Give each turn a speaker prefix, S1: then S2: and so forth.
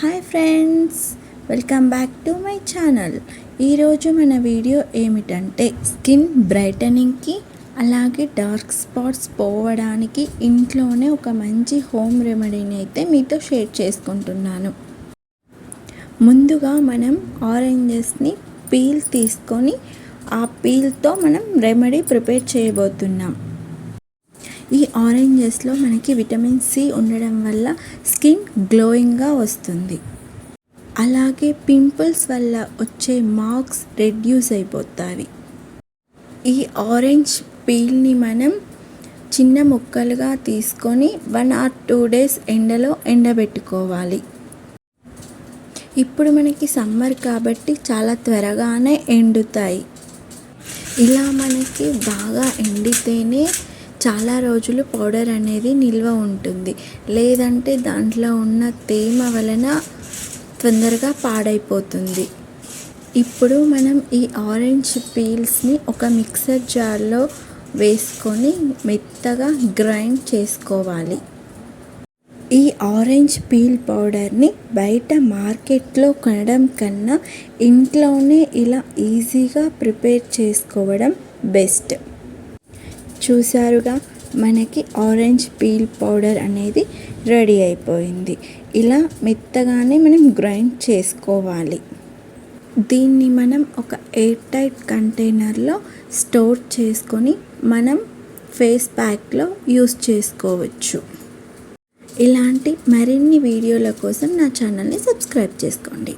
S1: Hi friends, welcome back to my channel. ఈరోజు మన video ఏమిటంటే స్కిన్ బ్రైటనింగ్కి అలాగే డార్క్ స్పాట్స్ పోవడానికి ఇంట్లోనే ఒక మంచి హోమ్ రెమెడీని అయితే మీతో షేర్ చేసుకుంటున్నాను. ముందుగా మనం ఆరెంజెస్ని పీల్ తీసుకొని ఆ పీల్తో మనం రెమెడీ ప్రిపేర్ చేయబోతున్నాం. ఈ ఆరెంజెస్లో మనకి విటమిన్ సి ఉండడం వల్ల స్కిన్ గ్లోయింగ్గా వస్తుంది. అలాగే పింపుల్స్ వల్ల వచ్చే మార్క్స్ రెడ్యూస్ అయిపోతాయి. ఈ ఆరెంజ్ పీల్ని మనం చిన్న ముక్కలుగా తీసుకొని 1 or 2 days ఎండలో ఎండబెట్టుకోవాలి. ఇప్పుడు మనకి సమ్మర్ కాబట్టి చాలా త్వరగానే ఎండుతాయి. ఇలా మనకి బాగా ఎండితేనే చాలా రోజులు పౌడర్ అనేది నిల్వ ఉంటుంది, లేదంటే దాంట్లో ఉన్న తేమ వలన తొందరగా పాడైపోతుంది. ఇప్పుడు మనం ఈ ఆరెంజ్ పీల్స్ని ఒక మిక్సర్ జార్లో వేసుకొని మెత్తగా గ్రైండ్ చేసుకోవాలి. ఈ ఆరెంజ్ పీల్ పౌడర్ని బయట మార్కెట్లో కొనడం కన్నా ఇంట్లోనే ఇలా ఈజీగా ప్రిపేర్ చేసుకోవడం బెస్ట్. చూసారుగా, మనకి ఆరెంజ్ పీల్ పౌడర్ అనేది రెడీ అయిపోయింది. ఇలా మెత్తగానే మనం గ్రైండ్ చేసుకోవాలి. దీన్ని మనం ఒక ఎయిర్ టైట్ కంటైనర్లో స్టోర్ చేసుకొని మనం ఫేస్ ప్యాక్లో యూస్ చేసుకోవచ్చు. ఇలాంటి మరిన్ని వీడియోల కోసం నా ఛానల్ని సబ్స్క్రైబ్ చేసుకోండి.